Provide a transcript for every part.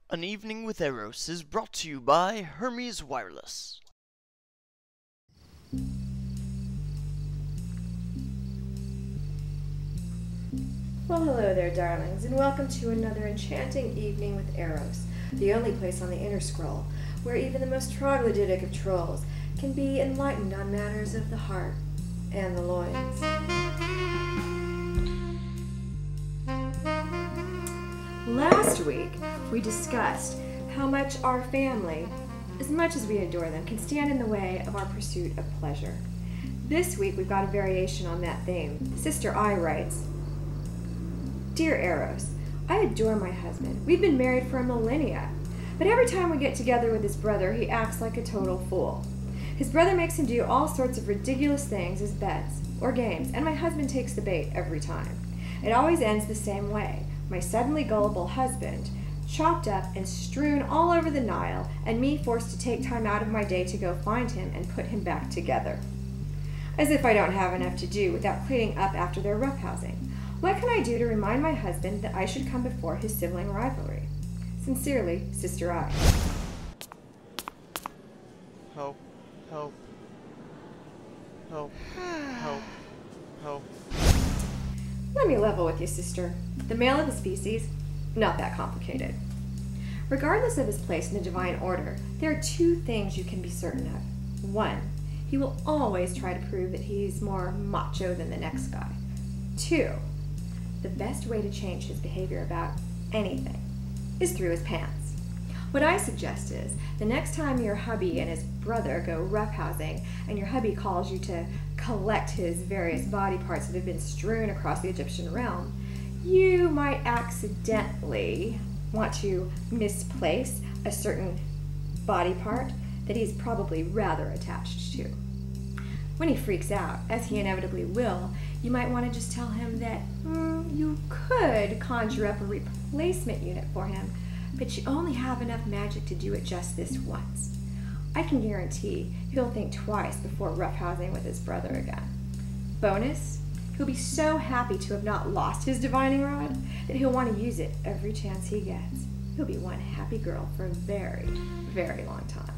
An Evening with Eros is brought to you by Hermes Wireless. Well, hello there, darlings, and welcome to another enchanting evening with Eros, the only place on the Inner Scroll where even the most troglodytic of trolls can be enlightened on matters of the heart and the loins. Last week, we discussed how much our family, as much as we adore them, can stand in the way of our pursuit of pleasure. This week, we've got a variation on that theme. Sister I writes, Dear Eros, I adore my husband. We've been married for a millennia. But every time we get together with his brother, he acts like a total fool. His brother makes him do all sorts of ridiculous things as bets or games, and my husband takes the bait every time. It always ends the same way. My suddenly gullible husband, chopped up and strewn all over the Nile, and me forced to take time out of my day to go find him and put him back together. As if I don't have enough to do without cleaning up after their roughhousing. What can I do to remind my husband that I should come before his sibling rivalry? Sincerely, Sister I. Help, help, help, help, help. Let me level with you, sister. The male of the species, not that complicated. Regardless of his place in the divine order, there are two things you can be certain of. One, he will always try to prove that he's more macho than the next guy. Two, the best way to change his behavior about anything is through his pants. What I suggest is, the next time your hubby and his brother go roughhousing and your hubby calls you to collect his various body parts that have been strewn across the Egyptian realm, you might accidentally want to misplace a certain body part that he's probably rather attached to. When he freaks out, as he inevitably will, you might want to just tell him that you could conjure up a replacement unit for him, but you only have enough magic to do it just this once. I can guarantee he'll think twice before roughhousing with his brother again. Bonus, he'll be so happy to have not lost his divining rod that he'll want to use it every chance he gets. He'll be one happy girl for a very, very long time.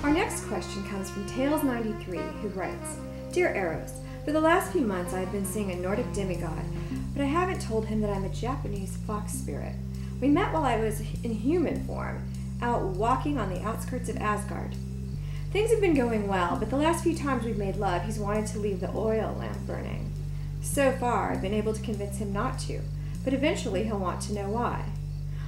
Our next question comes from Tails93, who writes, Dear Eros, for the last few months I have been seeing a Nordic demigod, but I haven't told him that I'm a Japanese fox spirit. We met while I was in human form, out walking on the outskirts of Asgard. Things have been going well, but the last few times we've made love, he's wanted to leave the oil lamp burning. So far, I've been able to convince him not to, but eventually he'll want to know why.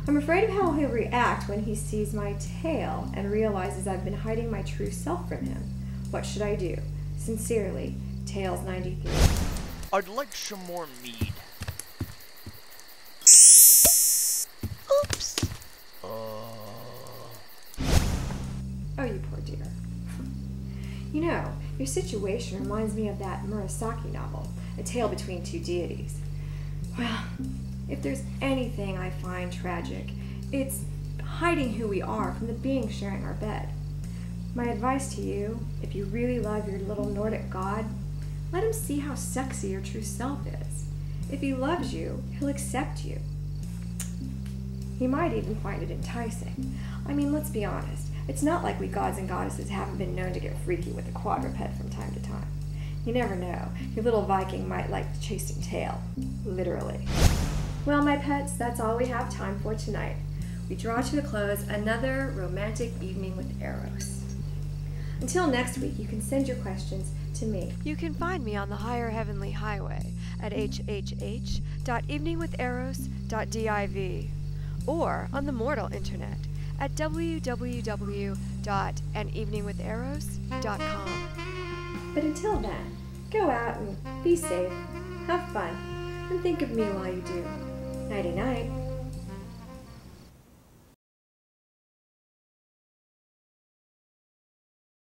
I'm afraid of how he'll react when he sees my tail and realizes I've been hiding my true self from him. What should I do? Sincerely, Tails93. I'd like some more mead. Oops. Oh, you poor dear. You know, your situation reminds me of that Murasaki novel, A Tale Between Two Deities. Well, if there's anything I find tragic, it's hiding who we are from the being sharing our bed. My advice to you, if you really love your little Nordic god, let him see how sexy your true self is. If he loves you, he'll accept you. He might even find it enticing. I mean, let's be honest. It's not like we gods and goddesses haven't been known to get freaky with a quadruped from time to time. You never know. Your little Viking might like the chasing tail. Literally. Well, my pets, that's all we have time for tonight. We draw to a close another romantic evening with Eros. Until next week, you can send your questions to me. You can find me on the higher heavenly highway at hhh.eveningiwitheros.div or on the mortal internet at www.aneveningwitheros.com. But until then, go out and be safe, have fun, and think of me while you do. Nighty-night.